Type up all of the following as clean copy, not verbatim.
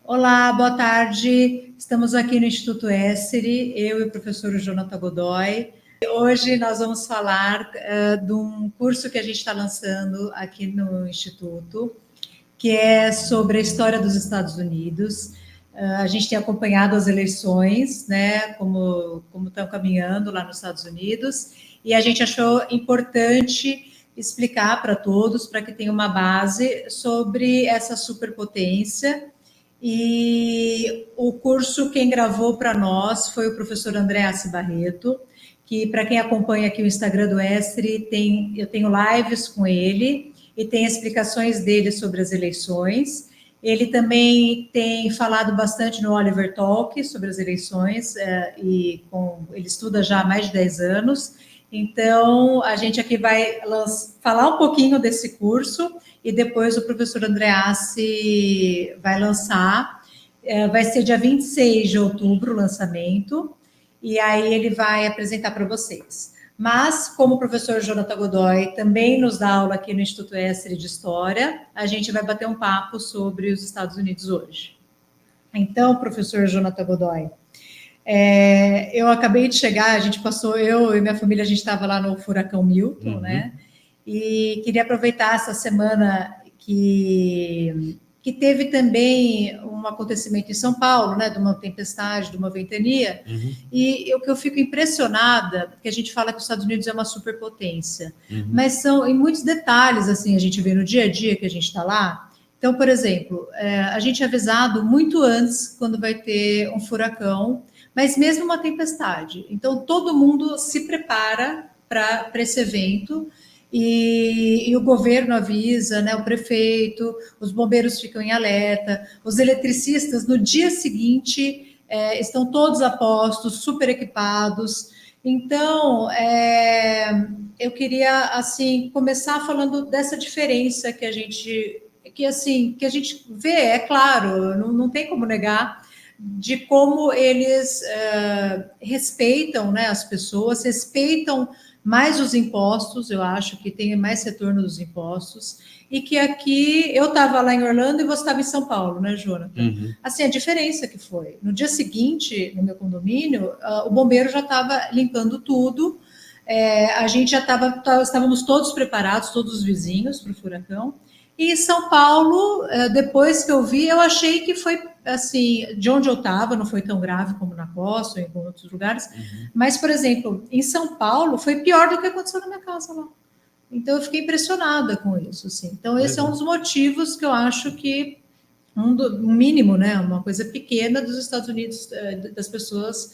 Olá, boa tarde. Estamos aqui no Instituto Essere, eu e o professor Jonathan Godoy. Hoje nós vamos falar de um curso que a gente está lançando aqui no Instituto, que é sobre a história dos Estados Unidos. A gente tem acompanhado as eleições, né, como estão caminhando lá nos Estados Unidos, e a gente achou importante explicar para todos, para que tenha uma base sobre essa superpotência. E o curso, quem gravou para nós foi o professor André Assi Barreto, que, para quem acompanha aqui o Instagram do Estre, eu tenho lives com ele e tem explicações dele sobre as eleições. Ele também tem falado bastante no Oliver Talk sobre as eleições, ele estuda já há mais de 10 anos. Então, a gente aqui vai falar um pouquinho desse curso e depois o professor Andreassi vai lançar. Vai ser dia 26 de outubro o lançamento, e aí ele vai apresentar para vocês. Mas, como o professor Jonathan Godoy também nos dá aula aqui no Instituto Essere de História, a gente vai bater um papo sobre os Estados Unidos hoje. Então, professor Jonathan Godoy, eu acabei de chegar, a gente passou, eu e minha família, a gente estava lá no furacão Milton, né? E queria aproveitar essa semana que teve também um acontecimento em São Paulo, né, de uma tempestade, de uma ventania, e o que eu fico impressionada, porque a gente fala que os Estados Unidos é uma superpotência, mas são em muitos detalhes, assim, a gente vê no dia a dia que a gente está lá. Então, por exemplo, a gente é avisado muito antes quando vai ter um furacão, mas mesmo uma tempestade. Então, todo mundo se prepara para esse evento, e o governo avisa, né, o prefeito, os bombeiros ficam em alerta, os eletricistas no dia seguinte estão todos a postos, super equipados. Então, eu queria assim começar falando dessa diferença que a gente vê, é claro, não tem como negar, de como eles respeitam, né, as pessoas, respeitam mais os impostos, eu acho que tem mais retorno dos impostos, e que aqui, eu estava lá em Orlando e você estava em São Paulo, né, Jonathan? Assim, a diferença que foi, no dia seguinte, no meu condomínio, o bombeiro já estava limpando tudo, a gente já estávamos todos preparados, todos os vizinhos para o furacão, e em São Paulo, depois que eu vi, eu achei que foi, assim, de onde eu estava, não foi tão grave como na costa ou em outros lugares, mas, por exemplo, em São Paulo, foi pior do que aconteceu na minha casa lá. Então, eu fiquei impressionada com isso, assim. Então, esse é um dos motivos que eu acho que, um mínimo, né, uma coisa pequena dos Estados Unidos, das pessoas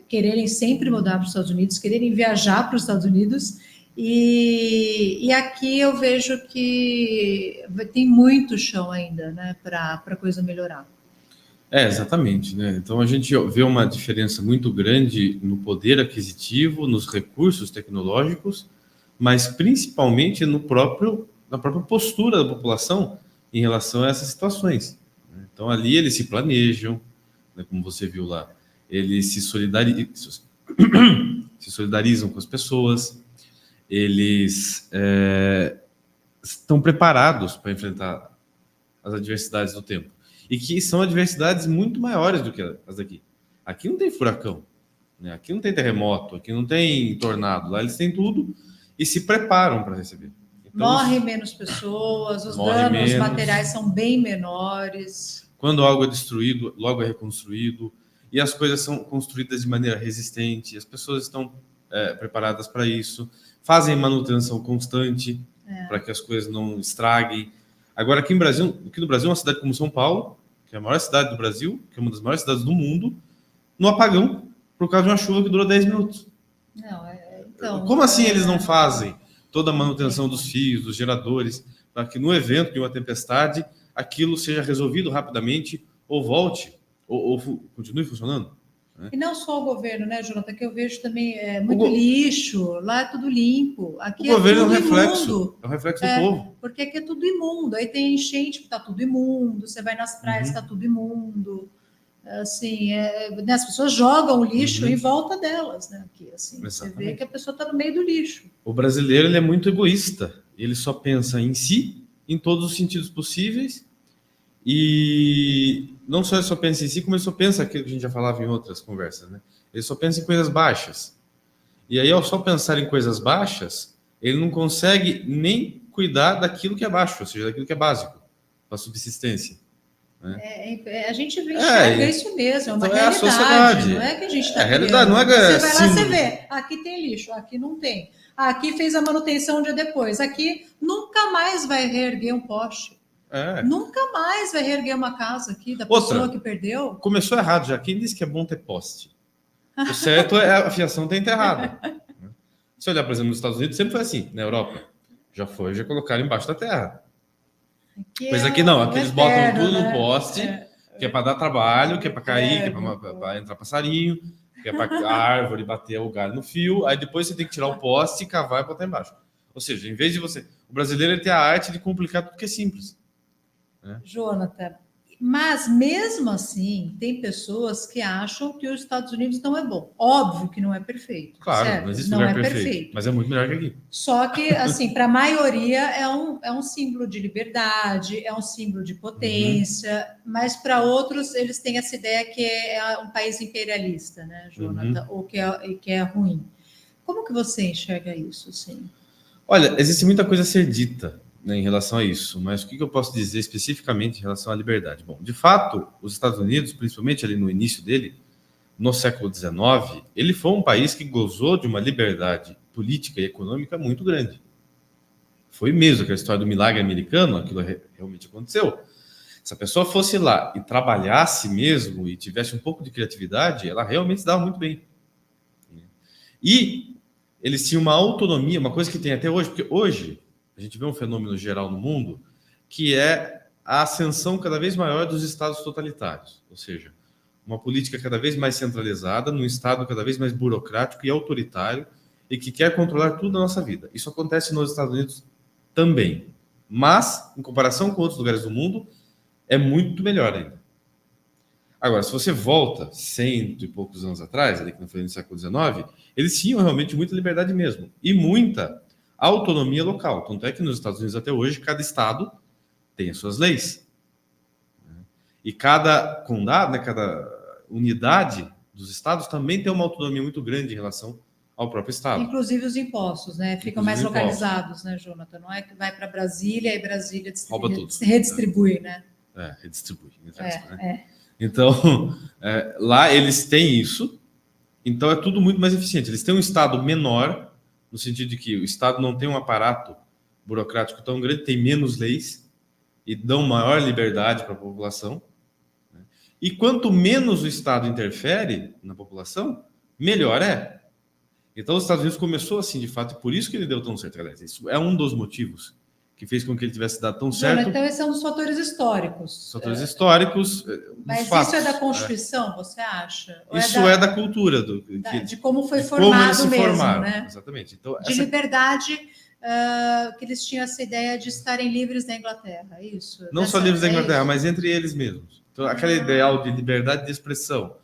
quererem sempre mudar para os Estados Unidos, quererem viajar para os Estados Unidos. E aqui eu vejo que tem muito chão ainda, né, para a coisa melhorar. Exatamente, né? Então a gente vê uma diferença muito grande no poder aquisitivo, nos recursos tecnológicos, mas principalmente na própria postura da população em relação a essas situações. Então ali eles se planejam, né, como você viu lá, eles se solidarizam com as pessoas, eles estão preparados para enfrentar as adversidades do tempo. E que são adversidades muito maiores do que as daqui. Aqui não tem furacão, né? Aqui não tem terremoto, aqui não tem tornado. Lá eles têm tudo e se preparam para receber. Então, morrem menos pessoas, os danos materiais são bem menores. Quando algo é destruído, logo é reconstruído. E as coisas são construídas de maneira resistente. As pessoas estão preparadas para isso. Fazem manutenção constante para que as coisas não estraguem. Agora, aqui no Brasil, uma cidade como São Paulo, que é a maior cidade do Brasil, que é uma das maiores cidades do mundo, no apagão, por causa de uma chuva que durou 10 minutos. Não, então, como assim eles não fazem toda a manutenção dos fios, dos geradores, para que no evento de uma tempestade, aquilo seja resolvido rapidamente, ou volte, ou continue funcionando? Né? E não só o governo, né, Jonathan, que eu vejo também muito lixo, lá é tudo limpo, aqui o governo tudo é um reflexo, imundo. É um reflexo do povo. Porque aqui é tudo imundo, aí tem enchente que está tudo imundo, você vai nas praias, está tudo imundo. Assim, né, as pessoas jogam o lixo em volta delas, né, aqui, assim, você vê que a pessoa está no meio do lixo. O brasileiro, ele é muito egoísta, ele só pensa em si, em todos os sentidos possíveis, E não só ele só pensa em si, como ele só pensa aquilo que a gente já falava em outras conversas, né? Ele só pensa em coisas baixas. E aí, ao só pensar em coisas baixas, ele não consegue nem cuidar daquilo que é baixo, ou seja, daquilo que é básico, para subsistência. Né? A gente enxerga isso mesmo, é uma então realidade, a sociedade. não é que a gente está a realidade, não é Você vai lá, símbolo. você vê, aqui tem lixo, aqui não tem. Aqui fez a manutenção um dia depois, aqui nunca mais vai reerguer um poste. Nunca mais vai reerguer uma casa aqui da pessoa que perdeu. Começou errado já. Quem disse que é bom ter poste? O certo é a fiação ter enterrada. Se olhar, por exemplo, nos Estados Unidos, sempre foi assim. Na Europa, já colocaram embaixo da terra. Pois aqui não. Aqui eles botam tudo no poste, que é para dar trabalho, que é para cair, que é para entrar passarinho, que é para a árvore bater o galho no fio. Aí depois você tem que tirar o poste, cavar e botar embaixo. Ou seja, em vez de você... O brasileiro ele tem a arte de complicar tudo que é simples. Jonathan, mas mesmo assim, tem pessoas que acham que os Estados Unidos não é bom. Óbvio que não é perfeito. Claro, certo? não existe não lugar é perfeito, mas é muito melhor que aqui. Só que, assim, para a maioria é um símbolo de liberdade, é um símbolo de potência, mas para outros eles têm essa ideia que é um país imperialista, né, Jonathan? Ou que é ruim. Como que você enxerga isso, assim? Olha, existe muita coisa a ser dita, né, em relação a isso, mas o que eu posso dizer especificamente em relação à liberdade? Bom, de fato, os Estados Unidos, principalmente ali no início dele, no século XIX, ele foi um país que gozou de uma liberdade política e econômica muito grande. Foi mesmo aquela história do milagre americano, aquilo realmente aconteceu. Se a pessoa fosse lá e trabalhasse mesmo e tivesse um pouco de criatividade, ela realmente se dava muito bem. E eles tinham uma autonomia, uma coisa que tem até hoje, porque hoje a gente vê um fenômeno geral no mundo, que é a ascensão cada vez maior dos estados totalitários, ou seja, uma política cada vez mais centralizada, num estado cada vez mais burocrático e autoritário, e que quer controlar tudo na nossa vida. Isso acontece nos Estados Unidos também, mas, em comparação com outros lugares do mundo, é muito melhor ainda. Agora, se você volta 100 e poucos anos atrás, ali que não foi no século XIX, eles tinham realmente muita liberdade mesmo, e muita autonomia local. Tanto é que nos Estados Unidos até hoje, cada estado tem as suas leis. E cada condado, né, cada unidade dos estados também tem uma autonomia muito grande em relação ao próprio estado. Inclusive os impostos, né? Ficam mais localizados, né, Jonathan? Não é que vai para Brasília e Brasília redistribui, né? Redistribui. Né? Então, lá eles têm isso, então é tudo muito mais eficiente. Eles têm um estado menor, no sentido de que o estado não tem um aparato burocrático tão grande, tem menos leis e dão maior liberdade para a população. Né? E quanto menos o estado interfere na população, melhor é. Então, os Estados Unidos começou assim, de fato, e por isso que ele deu tão certo. Aliás, isso é um dos motivos que fez com que ele tivesse dado tão certo. Então, esses são os fatores históricos. Fatores históricos. Mas fatos, isso é da Constituição, você acha? Ou isso é da cultura. De como foi formado como mesmo, formaram. Né? Exatamente. Então, de liberdade, que eles tinham essa ideia de estarem livres da Inglaterra, isso? Não só livres da Inglaterra, mas entre eles mesmos. Então, aquele ideal de liberdade de expressão,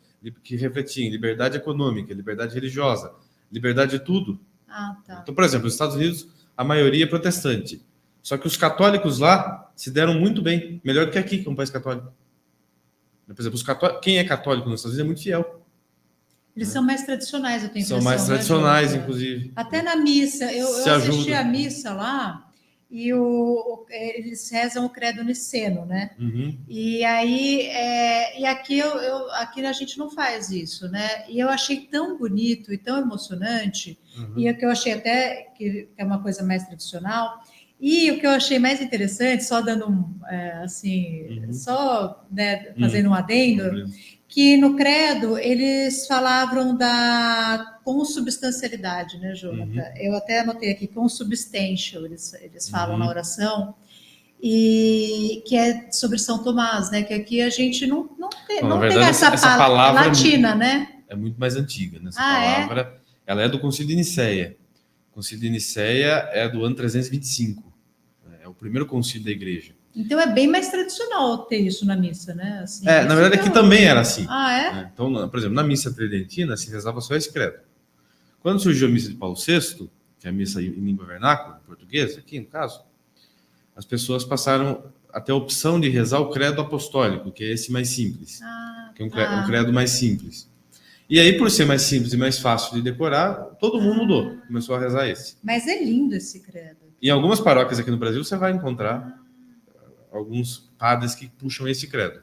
que refletia em liberdade econômica, liberdade religiosa, liberdade de tudo. Tá. Então, por exemplo, nos Estados Unidos, a maioria é protestante. Só que os católicos lá se deram muito bem, melhor do que aqui, que é um país católico. Por exemplo, quem é católico nos Estados Unidos é muito fiel. Eles são mais tradicionais, eu tenho impressão. São mais tradicionais, inclusive. Até na missa. Eu assisti a missa lá e eles rezam o credo niceno, né? Uhum. E aí, aqui a gente não faz isso, né? E eu achei tão bonito e tão emocionante, e o que eu achei até que é uma coisa mais tradicional. E o que eu achei mais interessante, só dando só né, fazendo um adendo, que no credo eles falavam da consubstancialidade, né, Jonathan? Eu até anotei aqui, consubstantial, eles falam na oração, e que é sobre São Tomás, né? Que aqui a gente não tem essa palavra latina, né? É muito mais antiga, né? Essa palavra, ela é do Concílio de Nicéia. O Concílio de Nicéia é do ano 325. É o primeiro concílio da igreja. Então é bem mais tradicional ter isso na missa, né? Assim, na verdade aqui também era assim. É? Então, por exemplo, na missa tridentina se rezava só esse credo. Quando surgiu a missa de Paulo VI, que é a missa em língua vernácula, em português, aqui no caso, as pessoas passaram até a opção de rezar o credo apostólico, que é esse mais simples, que é um credo mais simples. E aí, por ser mais simples e mais fácil de decorar, todo mundo mudou, começou a rezar esse. Mas é lindo esse credo. Em algumas paróquias aqui no Brasil, você vai encontrar alguns padres que puxam esse credo.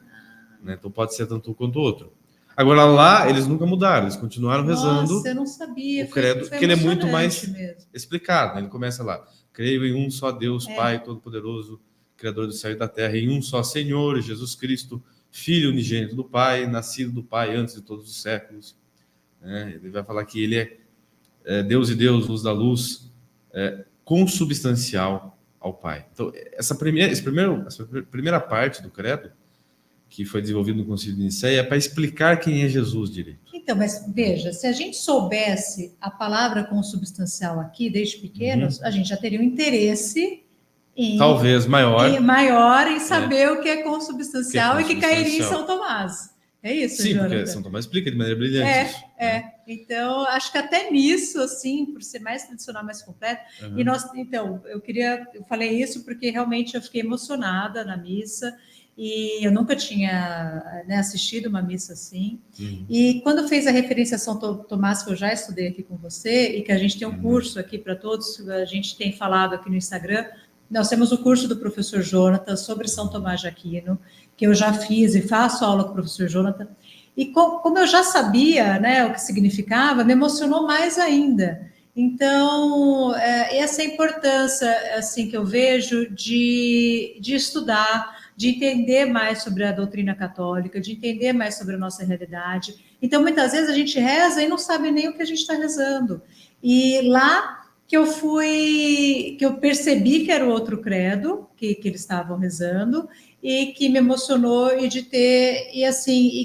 Né? Então pode ser tanto um quanto o outro. Agora lá, eles nunca mudaram, eles continuaram rezando. Nossa, eu não sabia. O credo, porque ele é muito mais mesmo. explicado. Né? Ele começa lá: creio em um só Deus, Pai Todo-Poderoso, Criador do céu e da terra, em um só Senhor, Jesus Cristo, Filho unigênito do Pai, nascido do Pai antes de todos os séculos. Ele vai falar que ele é Deus e Deus, luz da luz, consubstancial ao Pai. Então, essa primeira parte do credo, que foi desenvolvido no Concílio de Nicéia, é para explicar quem é Jesus direito. Então, mas veja, se a gente soubesse a palavra consubstancial aqui, desde pequenos, a gente já teria um interesse talvez maior em saber o que é consubstancial e que cairia em São Tomás. É isso, Sim, Jonathan? porque São Tomás explica de maneira brilhante isso. Então, acho que até nisso, assim, por ser mais tradicional, mais completo. E então, eu falei isso porque realmente eu fiquei emocionada na missa e eu nunca tinha assistido uma missa assim. E quando fez a referência a São Tomás, que eu já estudei aqui com você, e que a gente tem um curso aqui para todos, a gente tem falado aqui no Instagram, nós temos o curso do professor Jonathan sobre São Tomás de Aquino, que eu já fiz e faço aula com o professor Jonathan. E como eu já sabia, o que significava, me emocionou mais ainda. Então, essa é a importância assim, que eu vejo de estudar, de entender mais sobre a doutrina católica, de entender mais sobre a nossa realidade. Então, muitas vezes a gente reza e não sabe nem o que a gente está rezando. E lá que eu percebi que era o outro credo que eles estavam rezando e que me emocionou e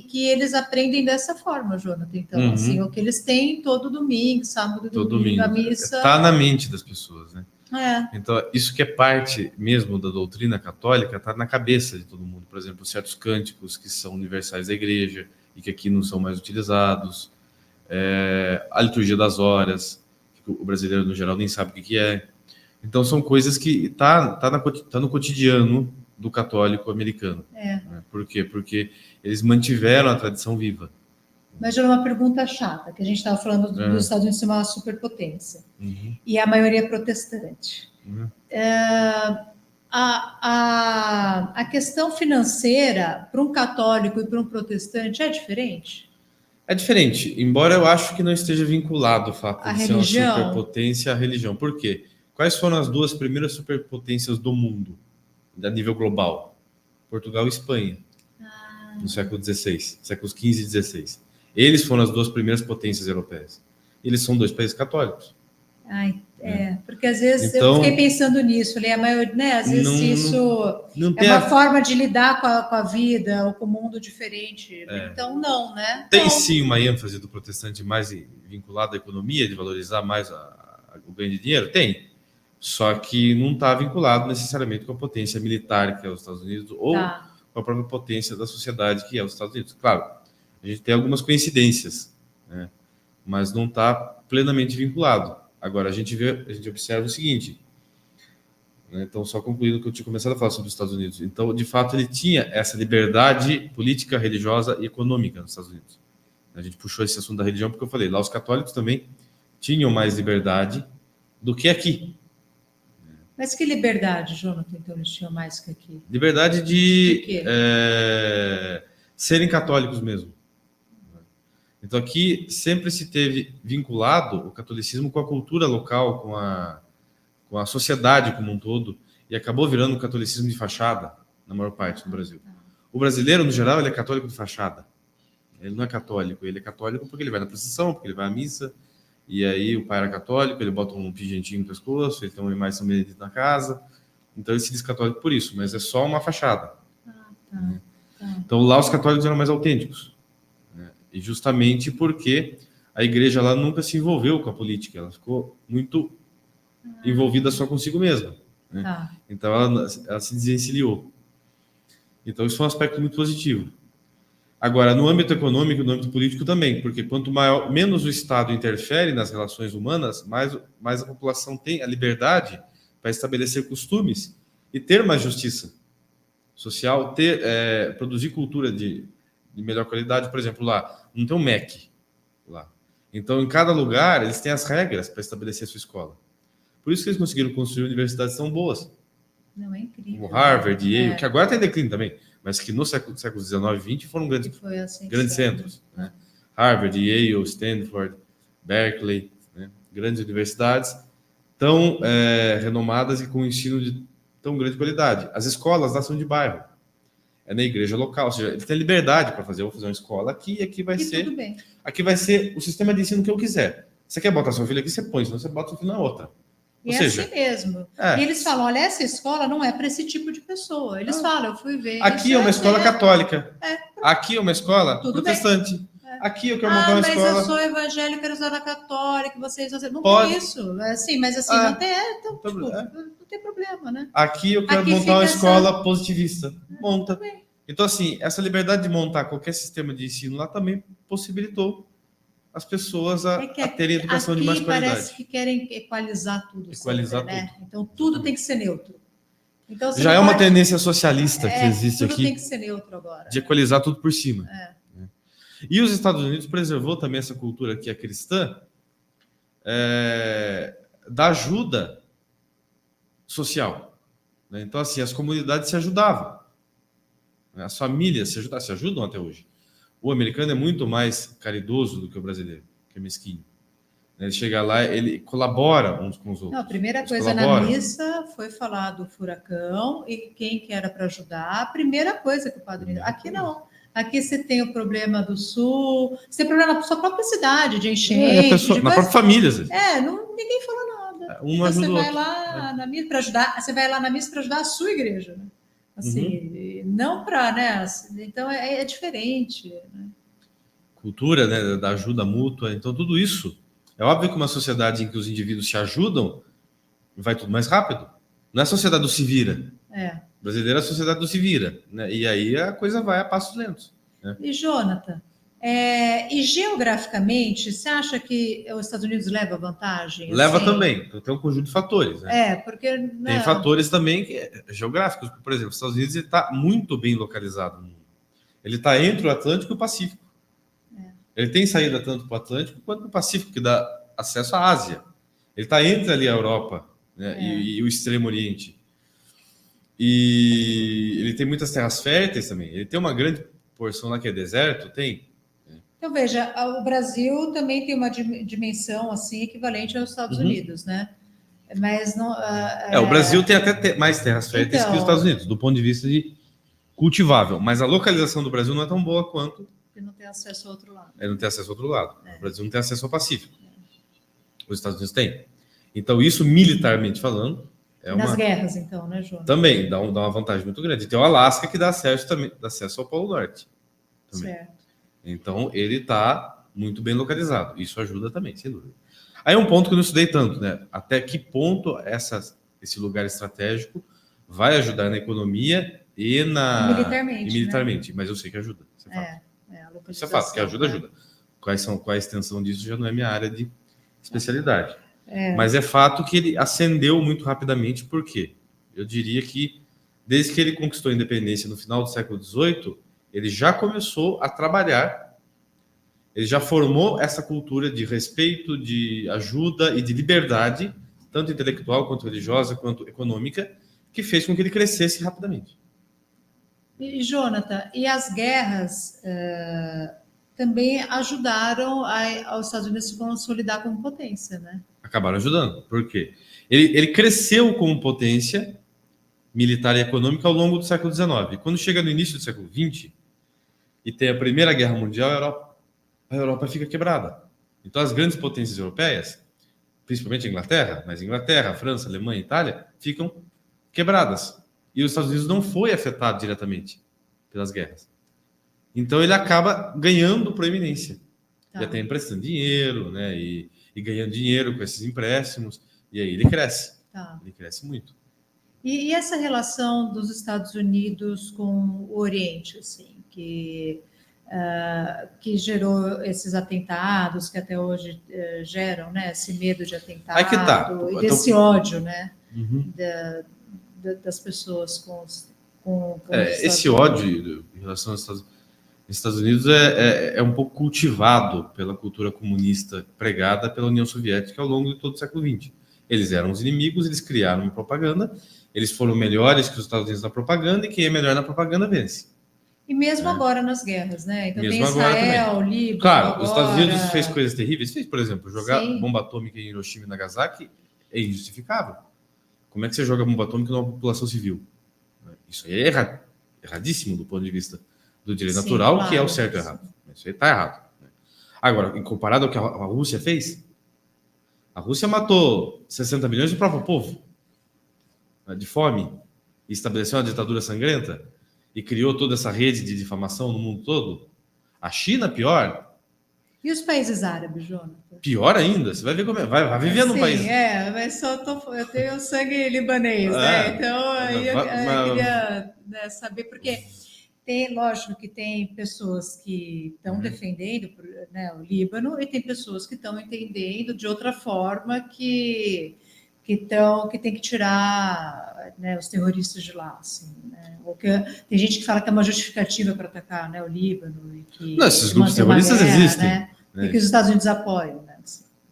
que eles aprendem dessa forma, Jonathan. Então, assim, o que eles têm todo domingo, sábado, domingo, a missa. Está na mente das pessoas, né? Então, isso que é parte mesmo da doutrina católica está na cabeça de todo mundo. Por exemplo, certos cânticos que são universais da igreja e que aqui não são mais utilizados, a liturgia das horas, que o brasileiro no geral nem sabe o que é. Então, são coisas que tá no cotidiano do católico americano. Por quê? Porque eles mantiveram a tradição viva. Mas era uma pergunta chata, que a gente estava falando dos Estados Unidos ser uma superpotência. E a maioria é protestante. A questão financeira, para um católico e para um protestante, é diferente? É diferente, embora eu acho que não esteja vinculado o fato de ser uma superpotência à religião. Por quê? Quais foram as duas primeiras superpotências do mundo, a nível global? Portugal e Espanha, no século XVI, séculos XV e XVI. Eles foram as duas primeiras potências europeias. Eles são dois países católicos. Porque às vezes eu fiquei pensando nisso, falei, a maioria, às vezes isso é uma forma de lidar com a vida ou com o mundo diferente. Então, não, né? Tem sim uma ênfase do protestante mais vinculada à economia, de valorizar mais o ganho de dinheiro? Tem. Só que não está vinculado necessariamente com a potência militar, que é os Estados Unidos, ou com a própria potência da sociedade, que é os Estados Unidos. Claro, a gente tem algumas coincidências, né? Mas não está plenamente vinculado. Agora, a gente observa o seguinte, né? Então, só concluindo o que eu tinha começado a falar sobre os Estados Unidos. Então, de fato, ele tinha essa liberdade política, religiosa e econômica nos Estados Unidos. A gente puxou esse assunto da religião porque eu falei, lá os católicos também tinham mais liberdade do que aqui. Mas que liberdade, Jonathan, então eles tinham mais que aqui? Liberdade de serem católicos mesmo. Então aqui sempre se teve vinculado o catolicismo com a cultura local, com a sociedade como um todo, e acabou virando um catolicismo de fachada, na maior parte do Brasil. O brasileiro, no geral, ele é católico de fachada. Ele não é católico, ele é católico porque ele vai na procissão, porque ele vai à missa, e aí o pai era católico, ele bota um pingentinho no pescoço, ele tem uma imagem de São Benedito na casa, então ele se diz católico por isso, mas é só uma fachada. Então lá os católicos eram mais autênticos, né? E justamente porque a igreja lá nunca se envolveu com a política, ela ficou muito envolvida só consigo mesma, né? Então ela se desencilhou. Então isso foi um aspecto muito positivo. Agora, no âmbito econômico, no âmbito político também, porque quanto menos o Estado interfere nas relações humanas, mais a população tem a liberdade para estabelecer costumes e ter mais justiça. social, produzir cultura de melhor qualidade. Por exemplo, lá não tem um MEC lá. Então, em cada lugar, eles têm as regras para estabelecer a sua escola. Por isso que eles conseguiram construir universidades tão boas. Não, é incrível. Como Harvard, Yale, que agora está em declínio também, mas que no século XIX e XX foram grandes centros. Né? Harvard, Yale, Stanford, Berkeley, né? Grandes universidades tão renomadas e com ensino de tão grande qualidade. As escolas lá são de bairro. É na igreja local, ou seja, eles têm liberdade para fazer. Eu vou fazer uma escola aqui e aqui vai ser. Tudo bem. Aqui vai ser o sistema de ensino que eu quiser. Você quer botar seu filho aqui, você põe, senão você bota seu filho na outra. E é assim mesmo. E eles falam, olha, essa escola não é para esse tipo de pessoa. Eles falam, eu fui ver. Aqui é uma escola católica. Aqui é uma escola protestante. Bem. Aqui eu quero montar uma escola. Mas eu sou evangélica, quero usar a católica, vocês não tem isso. Assim, mas assim, não tem, então, não tem problema, né? Aqui eu quero montar uma escola positivista. Monta. Então, assim, essa liberdade de montar qualquer sistema de ensino lá também possibilitou as pessoas a terem educação de mais qualidade. Parece que querem equalizar tudo. Equalizar sempre, tudo. Né? Então, tudo tem que ser neutro. Então, já é uma tendência socialista que existe tudo aqui. Tem que ser neutro agora. De equalizar tudo por cima. E os Estados Unidos preservou também essa cultura que é cristã da ajuda social. Né? Então, assim, as comunidades se ajudavam. As famílias se ajudam até hoje. O americano é muito mais caridoso do que o brasileiro, que é mesquinho. Ele chega lá, ele colabora uns com os outros. Não, a primeira coisa na missa foi falar do furacão e quem que era para ajudar. A primeira coisa que o padre... Aqui não. Aqui você tem o problema do sul, você tem problema na sua própria cidade, de enchente. Na própria família. Ninguém falou nada. Então você vai lá na missa para ajudar, você vai lá na missa para ajudar a sua igreja, né? Assim, não para, né? Então é diferente. Né? Cultura, né, da ajuda mútua. Então tudo isso é óbvio que uma sociedade em que os indivíduos se ajudam vai tudo mais rápido. Não é a sociedade do se vira. Brasileira é a sociedade do se vira, né? E aí a coisa vai a passos lentos. Né? E Jonathan, e geograficamente, você acha que os Estados Unidos leva vantagem? Leva também, tem um conjunto de fatores. Né? Porque... Não. Tem fatores também geográficos. Por exemplo, os Estados Unidos está muito bem localizado no mundo. Ele está entre o Atlântico e o Pacífico. Ele tem saída tanto para o Atlântico quanto para o Pacífico, que dá acesso à Ásia. Ele está entre ali a Europa, né, e o Extremo Oriente. E ele tem muitas terras férteis também. Ele tem uma grande porção lá que é deserto, tem. Então, veja, o Brasil também tem uma dimensão assim equivalente aos Estados Unidos, né? Mas não... o Brasil tem até mais terras férteis que os Estados Unidos, do ponto de vista de cultivável. Mas a localização do Brasil não é tão boa quanto... Ele não tem acesso ao outro lado. Ele não tem acesso ao outro lado. O Brasil não tem acesso ao Pacífico. Os Estados Unidos têm. Então, isso militarmente falando... Nas guerras, então, né, João? Também dá uma vantagem muito grande. Tem o Alasca que dá acesso ao Polo Norte. Também. Certo. Então, ele está muito bem localizado. Isso ajuda também, sem dúvida. Aí um ponto que eu não estudei tanto, né? Até que ponto esse lugar estratégico vai ajudar na economia e militarmente. Né? Mas eu sei que ajuda. Isso é fato. Isso é fato, que ajuda. Qual a extensão disso já não é minha área de especialidade. Mas é fato que ele ascendeu muito rapidamente, por quê? Eu diria que desde que ele conquistou a independência no final do século XVIII, ele já começou a trabalhar, ele já formou essa cultura de respeito, de ajuda e de liberdade, tanto intelectual quanto religiosa, quanto econômica, que fez com que ele crescesse rapidamente. E, Jonathan, e as guerras também ajudaram aos Estados Unidos se consolidar como potência, né? Acabaram ajudando. Por quê? Ele cresceu como potência militar e econômica ao longo do século XIX. Quando chega no início do século XX e tem a Primeira Guerra Mundial, a Europa fica quebrada. Então as grandes potências europeias, principalmente a Inglaterra, mas Inglaterra, França, Alemanha, Itália, ficam quebradas. E os Estados Unidos não foi afetado diretamente pelas guerras. Então ele acaba ganhando proeminência. E até emprestando dinheiro, né? E ganhando dinheiro com esses empréstimos. E aí ele cresce. Ele cresce muito. E essa relação dos Estados Unidos com o Oriente, assim, que gerou esses atentados, que até hoje geram, né? Esse medo de atentado. Aí que tá. E desse ódio, né? Das pessoas com com os Esse Estados ódio Unidos. em relação aos Estados Unidos é um pouco cultivado pela cultura comunista pregada pela União Soviética ao longo de todo o século XX. Eles eram os inimigos, eles criaram uma propaganda, eles foram melhores que os Estados Unidos na propaganda, e quem é melhor na propaganda vence. E mesmo agora nas guerras, né? Então Mesmo tem Israel, Líbano, claro, agora... os Estados Unidos fez coisas terríveis. Fez, por exemplo, jogar Sim. bomba atômica em Hiroshima e Nagasaki é injustificável. Como é que você joga bomba atômica numa população civil? Isso aí é erradíssimo do ponto de vista do direito natural, claro, que é o certo e errado. Isso aí está errado. Agora, comparado ao que a Rússia fez, a Rússia matou 60 milhões do próprio povo, né, de fome, e estabeleceu uma ditadura sangrenta, e criou toda essa rede de difamação no mundo todo. A China, pior. E os países árabes, Jonathan? Pior ainda. Você vai ver como é. Vai viver num país. Mas eu tenho sangue libanês, né? Então, aí eu queria, né, saber, porque lógico que tem pessoas que estão defendendo, né, o Líbano, e tem pessoas que estão entendendo de outra forma que tem que tirar, né, os terroristas de lá, assim, né? Tem gente que fala que é uma justificativa para atacar, né, o Líbano, e que esses grupos terroristas existem, né? E que os Estados Unidos apoiam, né?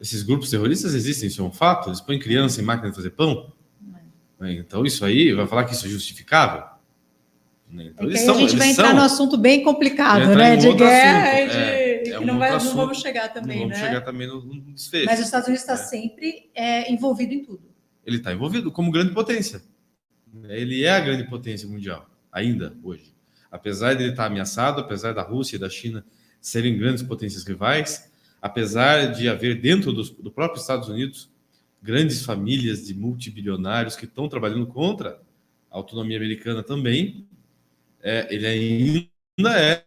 Esses grupos terroristas existem, isso é um fato. Eles põem criança em máquina de fazer pão. Então isso aí vai falar que isso é justificável? Então, a gente vai entrar num assunto bem complicado, né? De guerra e que não vamos chegar também, não vamos chegar também no desfecho. Mas os Estados Unidos está sempre envolvido em tudo. Ele está envolvido como grande potência. Ele é a grande potência mundial, ainda hoje. Apesar de ele estar ameaçado, apesar da Rússia e da China serem grandes potências rivais, apesar de haver dentro do próprio Estados Unidos grandes famílias de multibilionários que estão trabalhando contra a autonomia americana também, ele ainda é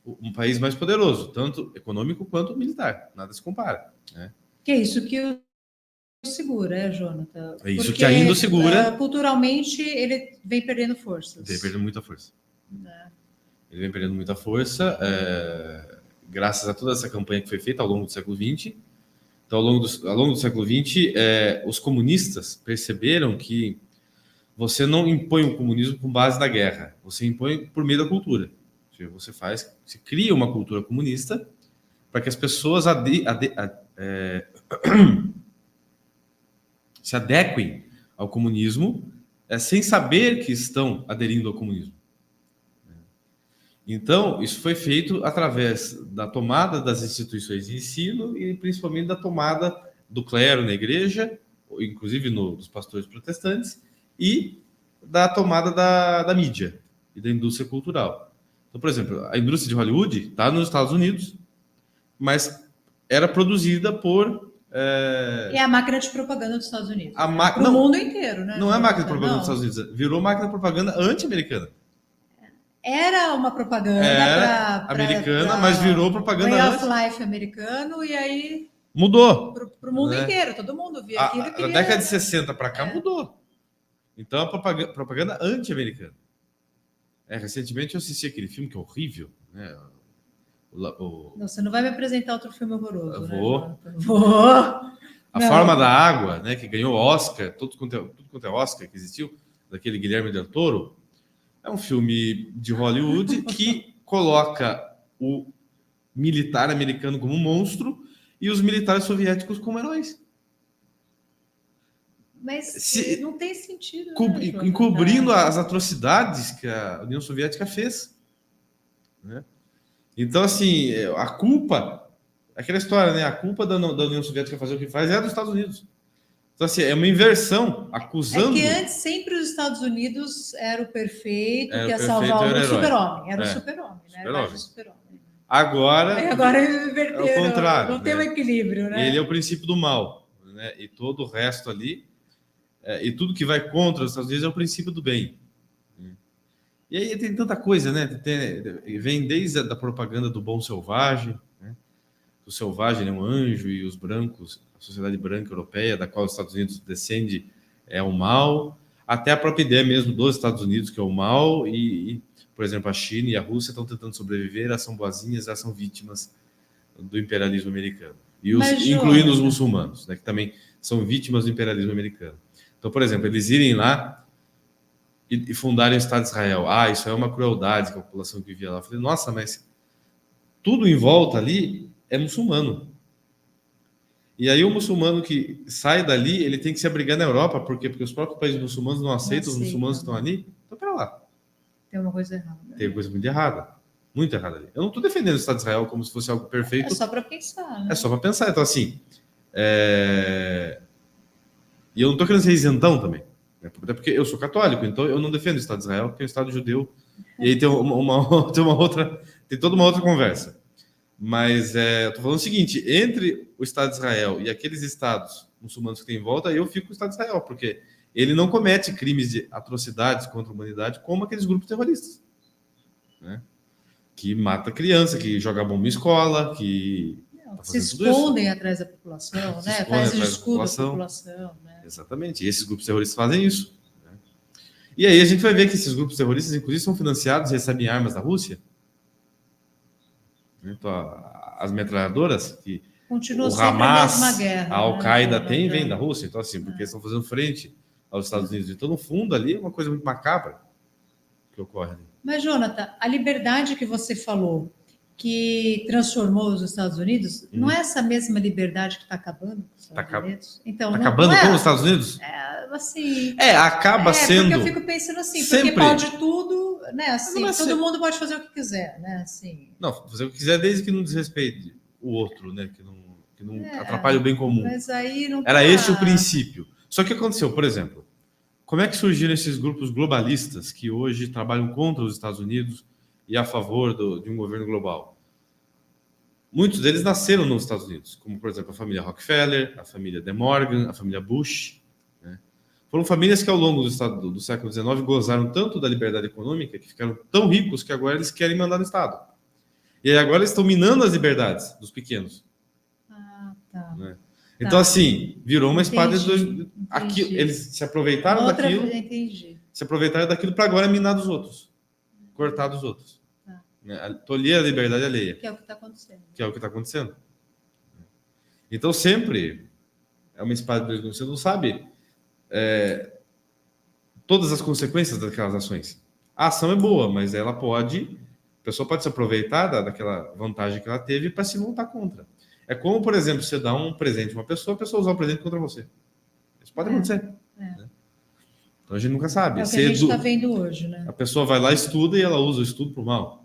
um país mais poderoso, tanto econômico quanto militar. Nada se compara. Né? Que é isso que o segura, Jonathan? É isso que ainda o segura. Culturalmente, ele vem perdendo forças. Vem perdendo muita força. Ele vem perdendo muita força, graças a toda essa campanha que foi feita ao longo do século XX. Então, ao longo do século XX, os comunistas perceberam que você não impõe o comunismo com base na guerra, você impõe por meio da cultura. Você cria uma cultura comunista para que as pessoas se adequem ao comunismo sem saber que estão aderindo ao comunismo. Então, isso foi feito através da tomada das instituições de ensino e principalmente da tomada do clero na igreja, inclusive dos pastores protestantes, e da tomada da mídia e da indústria cultural. Então, por exemplo, a indústria de Hollywood está nos Estados Unidos, mas era produzida por... É a máquina de propaganda dos Estados Unidos. Para o mundo inteiro, né? Não é máquina de propaganda dos Estados Unidos, virou máquina de propaganda anti-americana. Era uma propaganda americana, mas virou propaganda way of life americano, e aí mudou para o mundo inteiro, todo mundo via aquilo. Da década de 60 para cá mudou. Então a propaganda anti-americana. Recentemente eu assisti aquele filme que é horrível, né? Não, você não vai me apresentar outro filme horroroso. Vou. A Forma da Água, né? Que ganhou Oscar, tudo quanto é Oscar que existiu, daquele Guilherme Del Toro. É um filme de Hollywood que coloca o militar americano como um monstro e os militares soviéticos como heróis. Mas não tem sentido. Encobrindo as atrocidades que a União Soviética fez. Né? Então, assim, a culpa, aquela história, né? A culpa da União Soviética fazer o que faz é dos Estados Unidos. Então, assim, é uma inversão, acusando... que antes sempre os Estados Unidos era o perfeito, que ia salvar o super-homem. Era o super-homem, né? Super-homem. Agora inverteram, é o contrário. Não tem um equilíbrio, né? Ele é o princípio do mal, né? E todo o resto ali, e tudo que vai contra os Estados Unidos é o princípio do bem. E aí tem tanta coisa, né? Vem desde a propaganda do bom selvagem, né? O selvagem é um anjo e os brancos, a sociedade branca europeia, da qual os Estados Unidos descende, é o mal, até a própria ideia mesmo dos Estados Unidos, que é o mal, e por exemplo, a China e a Rússia estão tentando sobreviver, elas são boazinhas, elas são vítimas do imperialismo americano. Incluindo os muçulmanos, né, que também são vítimas do imperialismo americano. Então, por exemplo, eles irem lá e fundarem o Estado de Israel. Ah, isso é uma crueldade que a população que vivia lá. Eu falei, nossa, mas tudo em volta ali é muçulmano. E aí o muçulmano que sai dali, ele tem que se abrigar na Europa, por quê? Porque os próprios países muçulmanos não aceitam os muçulmanos que estão ali. Então, para lá. Tem uma coisa errada. Tem coisa muito errada. Muito errada ali. Eu não estou defendendo o Estado de Israel como se fosse algo perfeito. É só para pensar, né? É só para pensar. Então, assim... E eu não estou querendo ser isentão também. Né? Até porque eu sou católico, então eu não defendo o Estado de Israel, porque é um Estado judeu. E aí tem tem toda uma outra conversa. Mas eu estou falando o seguinte, entre o Estado de Israel e aqueles estados muçulmanos que tem em volta, eu fico com o Estado de Israel, porque ele não comete crimes de atrocidades contra a humanidade como aqueles grupos terroristas. Né? Que mata criança, que joga bomba em escola, que... se escondem atrás da população, né? Faz o escudo da população. Né? Exatamente. E esses grupos terroristas fazem isso. Né? E aí a gente vai ver que esses grupos terroristas, inclusive, são financiados e recebem armas da Rússia. Então, as metralhadoras que continua o Hamas, a mesma guerra, a Al-Qaeda né? tem, vem da Rússia. Então, assim, porque estão fazendo frente aos Estados Unidos. Então, no fundo, ali é uma coisa muito macabra que ocorre ali. Mas, Jonathan, a liberdade que você falou, que transformou os Estados Unidos, não é essa mesma liberdade que está acabando com os Estados Unidos? Então, tá acabando com os Estados Unidos? Assim... acaba sendo... Porque eu fico pensando assim, sempre... porque pode tudo, né? Assim, todo ser... mundo pode fazer o que quiser, né? Assim... Não, fazer o que quiser, desde que não desrespeite o outro, né? Que não atrapalhe o bem comum. Mas aí não Era esse o princípio. Só que aconteceu, por exemplo, como é que surgiram esses grupos globalistas que hoje trabalham contra os Estados Unidos e a favor de um governo global? Muitos deles nasceram nos Estados Unidos, como, por exemplo, a família Rockefeller, a família De Morgan, a família Bush. Né? Foram famílias que, ao longo do século XIX, gozaram tanto da liberdade econômica que ficaram tão ricos que agora eles querem mandar no Estado. E aí agora eles estão minando as liberdades dos pequenos. Tá. Né? Então, assim, virou uma espada de dois... Entendi. Eles se aproveitaram daquilo. Se aproveitaram daquilo para agora minar dos outros. Cortar dos outros. Né? Tolher a liberdade alheia. Que é o que está acontecendo. Que é o que está acontecendo. Então, sempre é uma espada de dois gumes. Você não sabe todas as consequências daquelas ações. A ação é boa, mas ela pode... A pessoa pode se aproveitar daquela vantagem que ela teve para se voltar contra. É como, por exemplo, você dá um presente a uma pessoa, a pessoa usar o presente contra você. Isso pode acontecer. Né? Então a gente nunca sabe. É o que a gente está vendo hoje, né? A pessoa vai lá, estuda e ela usa o estudo para o mal.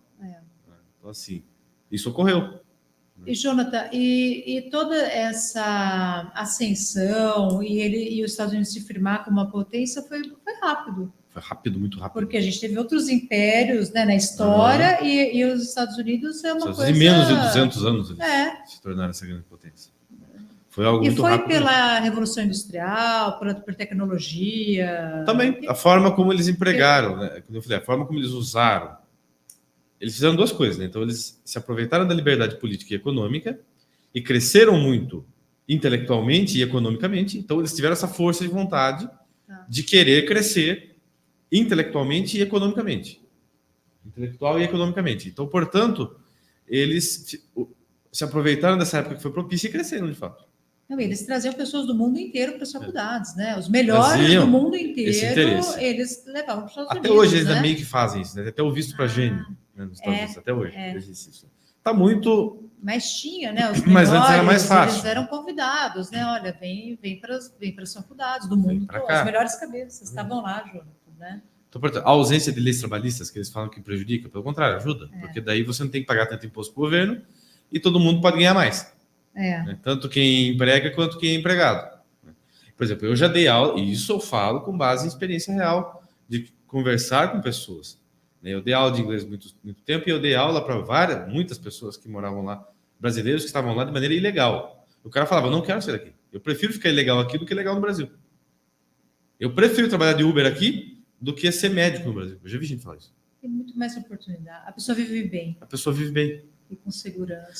Então, assim, isso ocorreu. E, Jonathan, e toda essa ascensão e os Estados Unidos se firmar como uma potência foi rápido. Foi rápido, muito rápido. Porque a gente teve outros impérios, né, na história e os Estados Unidos é uma coisa... Em menos de 200 anos eles se tornaram essa grande potência. Foi algo muito rápido. E foi pela Revolução Industrial, por tecnologia... Também, a forma como eles empregaram, né? Como eu falei, a forma como eles usaram. Eles fizeram duas coisas, né? Então, eles se aproveitaram da liberdade política e econômica e cresceram muito intelectualmente e economicamente. Então, eles tiveram essa força de vontade de querer crescer intelectualmente e economicamente. Intelectual e economicamente. Então, portanto, eles se aproveitaram dessa época que foi propícia e cresceram, de fato. Não, eles traziam pessoas do mundo inteiro para as faculdades, né? Os melhores do mundo inteiro, eles levavam para os Estados Unidos. Até hoje eles ainda meio que fazem isso, né? Até o visto para gênio, né? Nos Estados Unidos, até hoje. Existe isso. Tá muito... Mas tinha, né? Os melhores, mas antes era mais fácil. Eles eram convidados, né? Olha, vem para as faculdades do mundo todo. As melhores cabeças estavam lá, Jonathan, né? Então, portanto, a ausência de leis trabalhistas que eles falam que prejudica, pelo contrário, ajuda. Porque daí você não tem que pagar tanto imposto para o governo e todo mundo pode ganhar mais. Né? Tanto quem emprega quanto quem é empregado. Por exemplo, eu já dei aula, e isso eu falo com base em experiência real, de conversar com pessoas. Eu dei aula de inglês muito tempo e eu dei aula para muitas pessoas que moravam lá, brasileiros que estavam lá de maneira ilegal. O cara falava, não quero ser daqui. Eu prefiro ficar ilegal aqui do que legal no Brasil. Eu prefiro trabalhar de Uber aqui do que ser médico no Brasil. Eu já vi gente falar isso. Tem muito mais oportunidade. A pessoa vive bem. A pessoa vive bem. E com segurança.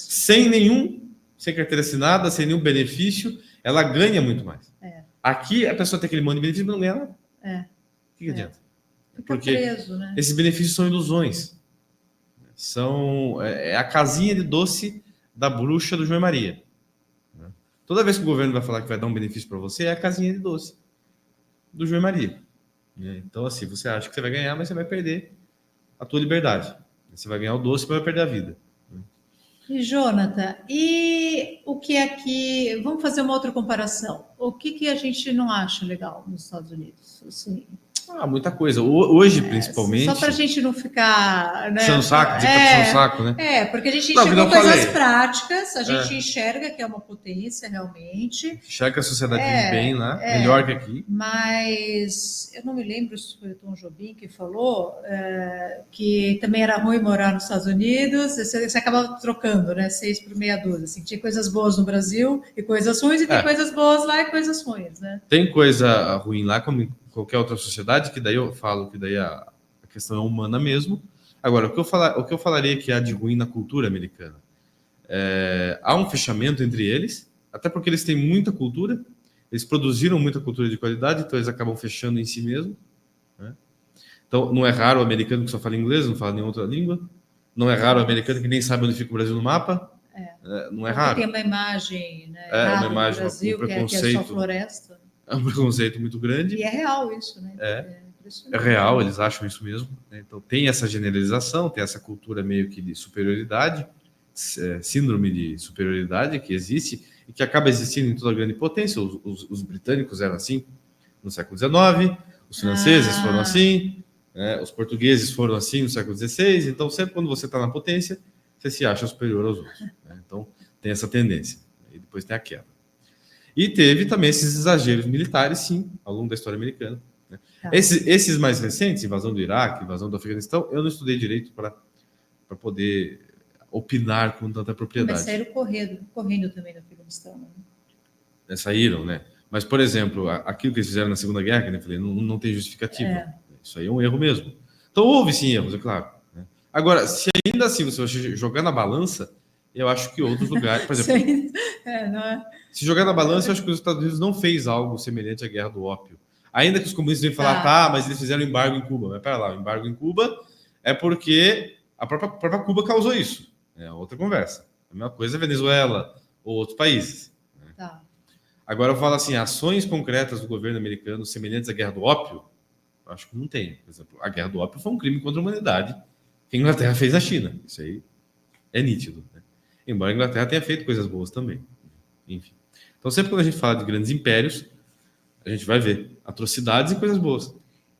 Sem carteira assinada, sem nenhum benefício, ela ganha muito mais. Aqui, a pessoa tem aquele monte de benefício, mas não ganha nada. O que adianta? Porque preso, né? Esses benefícios são ilusões. É a casinha de doce da bruxa do João e Maria. Toda vez que o governo vai falar que vai dar um benefício para você, é a casinha de doce do João e Maria. né? Então, assim, você acha que você vai ganhar, mas você vai perder a tua liberdade. Você vai ganhar o doce, mas vai perder a vida. E, Jonathan, e o que é que... Vamos fazer uma outra comparação. O que que a gente não acha legal nos Estados Unidos? Assim, Muita coisa. Hoje, só principalmente, para a gente não ficar, puxando o né? saco, dizer que tá puxando o saco, né? Porque a gente Não, que enxergou não coisas falei. práticas, a gente enxerga que é uma potência realmente, Enxerga que a sociedade vive bem lá, melhor que aqui. mas eu não me lembro se foi o Tom Jobim que falou que também era ruim morar nos Estados Unidos, você acaba trocando, né? 6 por meia dúzia. Assim, tinha coisas boas no Brasil e coisas ruins, e tem coisas boas lá e coisas ruins, né? Tem coisa ruim lá, como em qualquer outra sociedade, que daí eu falo que daí a questão é humana mesmo. Agora, o que eu falaria que há de ruim na cultura americana? Há um fechamento entre eles, até porque eles têm muita cultura, eles produziram muita cultura de qualidade, então eles acabam fechando em si mesmo, né? Então, não é raro o americano que só fala inglês, não fala nenhuma outra língua. Não é raro o americano que nem sabe onde fica o Brasil no mapa. Não é raro. Tem uma imagem, né, uma imagem, do Brasil, um preconceito, que é só floresta. É um preconceito muito grande. E é real isso, né? É real, eles acham isso mesmo, né? Então, tem essa generalização, tem essa cultura meio que de superioridade, síndrome de superioridade que existe e que acaba existindo em toda a grande potência. Os britânicos eram assim no século XIX, os franceses foram assim, né? Os portugueses foram assim no século XVI. Então, sempre quando você está na potência, você se acha superior aos outros, né? Então, tem essa tendência. E depois tem a queda. E teve também esses exageros militares, sim, ao longo da história americana, né? Esses mais recentes, invasão do Iraque, invasão do Afeganistão, eu não estudei direito para poder opinar com tanta propriedade. Mas saíram correndo também no Afeganistão, né? Saíram, né? Mas, por exemplo, aquilo que eles fizeram na Segunda Guerra, que eu falei, não tem justificativa. Isso aí é um erro mesmo. Então, houve sim erros, é claro, né? Agora, se ainda assim você jogar na balança, eu acho que outros lugares, por exemplo, se jogar na balança, eu acho que os Estados Unidos não fez algo semelhante à Guerra do Ópio. Ainda que os comunistas venham falar, mas eles fizeram embargo em Cuba. Mas pera lá, o embargo em Cuba é porque a própria Cuba causou isso. É outra conversa. A mesma coisa é Venezuela ou outros países. Né? Agora eu falo assim, ações concretas do governo americano semelhantes à Guerra do Ópio, eu acho que não tem. Por exemplo, a Guerra do Ópio foi um crime contra a humanidade que a Inglaterra fez na China. Isso aí é nítido, né? Embora a Inglaterra tenha feito coisas boas também. Enfim. Então, sempre quando a gente fala de grandes impérios, a gente vai ver atrocidades e coisas boas.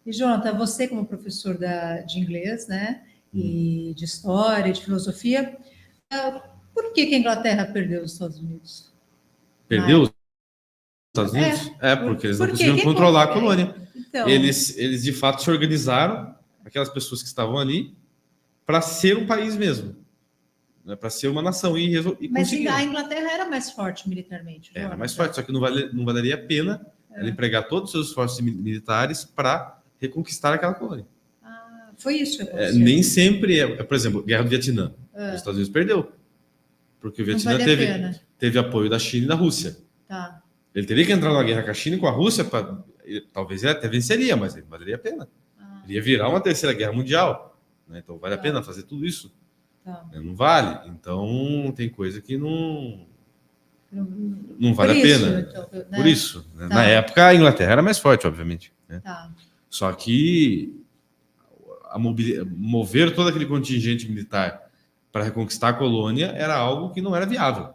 E, Jonathan, você como professor de inglês, né, e de história, de filosofia, por que a Inglaterra perdeu os Estados Unidos? Perdeu os Estados Unidos? Porque eles não conseguiram controlar a colônia. Então, eles, de fato, se organizaram, aquelas pessoas que estavam ali, para ser um país mesmo. Para ser uma nação. Mas a Inglaterra era mais forte militarmente. Era mais forte, só que não valeria a pena ela empregar todos os seus esforços militares para reconquistar aquela colônia. Foi isso que aconteceu. Nem sempre por exemplo, Guerra do Vietnã. Os Estados Unidos perdeu. Porque o Vietnã teve apoio da China e da Rússia. Ele teria que entrar na guerra com a China e com a Rússia, talvez ele até venceria, mas não valeria a pena. Ele ia virar uma terceira guerra mundial. Né? Então vale a pena fazer tudo isso. Não vale. Então tem coisa que não vale a pena. Então, né? Por isso. Né? Na época a Inglaterra era mais forte, obviamente. Né? Só que mover todo aquele contingente militar para reconquistar a colônia era algo que não era viável.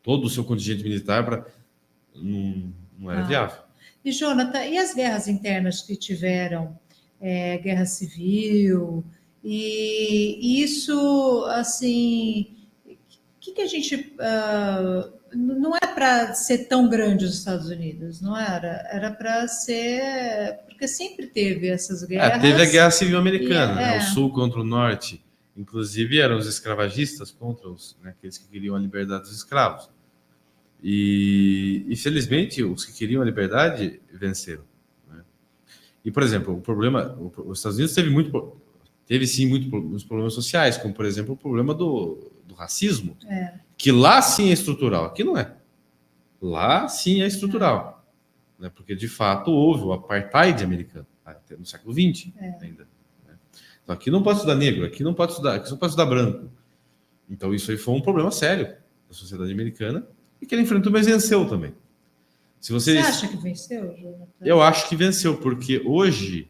Todo o seu contingente militar não era viável. E, Jonathan, e as guerras internas que tiveram? Guerra civil... E isso, assim, o que a gente... não é para ser tão grande os Estados Unidos, não era? Era para ser... Porque sempre teve essas guerras. Teve a Guerra Civil Americana, né? O Sul contra o Norte. Inclusive, eram os escravagistas contra aqueles que queriam a liberdade dos escravos. E, infelizmente, os que queriam a liberdade venceram. Né? E, por exemplo, os Estados Unidos teve sim muitos problemas sociais, como, por exemplo, o problema do racismo, que lá sim é estrutural, aqui não é. Lá sim é estrutural, né? Porque, de fato, houve o apartheid americano, até no século XX ainda. Né? Então, aqui não pode estudar negro, aqui não pode estudar branco. Então, isso aí foi um problema sério da sociedade americana, e que ele enfrentou, mas venceu também. Se Você vocês... acha que venceu, Jonathan? Eu acho que venceu, porque hoje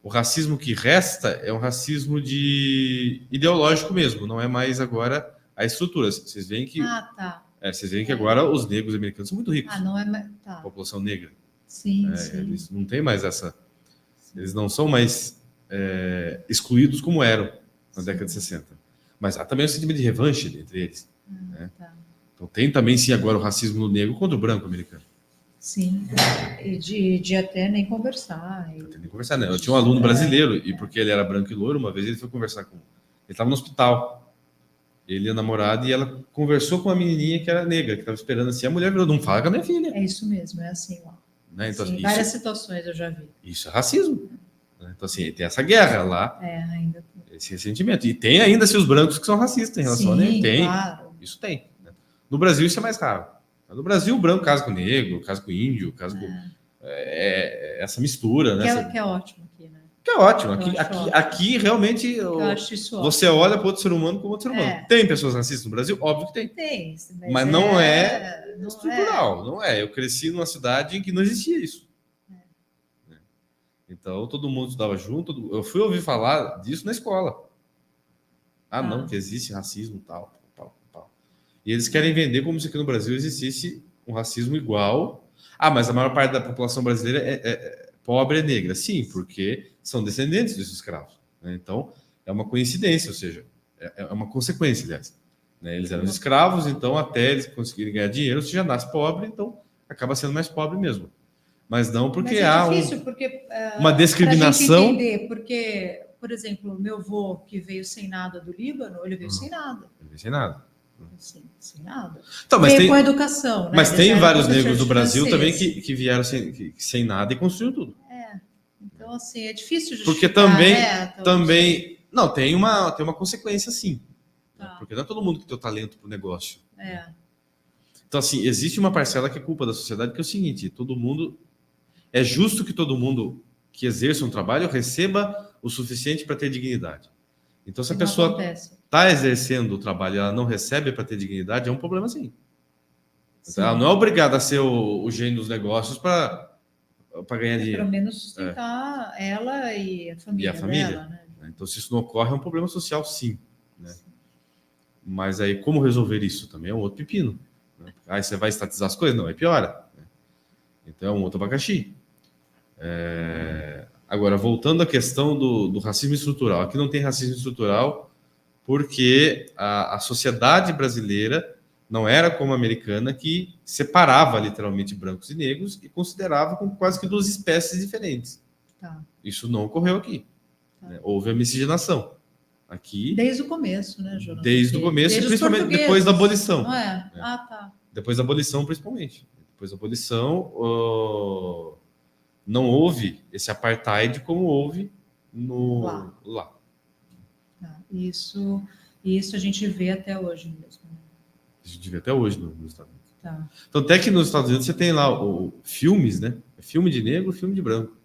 o racismo que resta é um racismo ideológico mesmo, não é mais agora a estrutura. Vocês veem que, Tá. vocês veem que agora os negros americanos são muito ricos. Não é mais... A Tá. população negra. Sim. Eles não têm mais essa... Eles não são mais excluídos como eram na década de 60. Mas há também um sentimento de revanche entre eles. Né? Tá. Então tem também, sim, agora o racismo no negro contra o branco americano. Sim, e de até nem conversar. Eu tenho que conversar, né? Eu tinha um aluno brasileiro, e porque ele era branco e loiro, uma vez ele foi conversar com... Ele estava no hospital, ele e a namorada, e ela conversou com uma menininha que era negra, que estava esperando assim. A mulher virou, não fala com a minha filha. É isso mesmo, é assim, ó. Né? Então, Sim, várias situações eu já vi. Isso é racismo. Né? Então, assim, tem essa guerra lá, ainda esse ressentimento. E tem ainda os brancos que são racistas em relação a negro. Tem, claro. Isso tem. Né? No Brasil isso é mais raro. No Brasil o branco casa com o negro, casa com o índio, casa com... essa mistura, né? Que é ótimo aqui, né? Que é ótimo. Ótimo. Aqui realmente Eu acho isso você ótimo. olha para outro ser humano como outro ser humano. Tem pessoas racistas no Brasil? Óbvio que tem. Tem, mas não é estrutural. Não é. Eu cresci numa cidade em que não existia isso. Então todo mundo estudava junto. Eu fui ouvir falar disso na escola. Não, que existe racismo tal. E eles querem vender como se aqui no Brasil existisse um racismo igual. Mas a maior parte da população brasileira é pobre e negra. Sim, porque são descendentes desses escravos. Né? Então, é uma coincidência, ou seja, é uma consequência, aliás. Né? Eles eram escravos, então até eles conseguirem ganhar dinheiro, você já nasce pobre, então acaba sendo mais pobre mesmo. Mas não porque há uma discriminação. Pra gente entender, porque, por exemplo, meu avô que veio sem nada do Líbano, ele veio sem nada. Ele veio sem nada. Sem nada. Então, veio com educação. Né? Mas tem vários negros do Brasil também que vieram sem nada e construíram tudo. Então, assim, é difícil justificar. Porque também não, tem uma consequência, sim. Porque não é todo mundo que tem o talento para o negócio. Então, assim, existe uma parcela que é culpa da sociedade, que é o seguinte: é justo que todo mundo que exerça um trabalho receba o suficiente para ter dignidade. Então, se a pessoa está exercendo o trabalho e ela não recebe para ter dignidade, é um problema, sim. Ela não é obrigada a ser o gênio dos negócios para ganhar dinheiro. Pelo menos sustentar ela e a família dela. Né? Então, se isso não ocorre, é um problema social, sim. Né? Mas aí, como resolver isso? Também é um outro pepino. Né? Você vai estatizar as coisas? Não, aí piora. Né? Então, é um outro abacaxi. Agora, voltando à questão do racismo estrutural. Aqui não tem racismo estrutural porque a sociedade brasileira não era como a americana, que separava literalmente brancos e negros e considerava como quase que duas espécies diferentes. Isso não ocorreu aqui. Né? Houve a miscigenação. Aqui, desde o começo, né, Jonathan? Desde o começo, principalmente depois da abolição. Não é? Depois da abolição, principalmente. Depois da abolição, não houve esse apartheid como houve lá. Isso a gente vê até hoje mesmo. A gente vê até hoje nos Estados Unidos. Então, até que nos Estados Unidos você tem lá filmes, né? Filme de negro, filme de branco.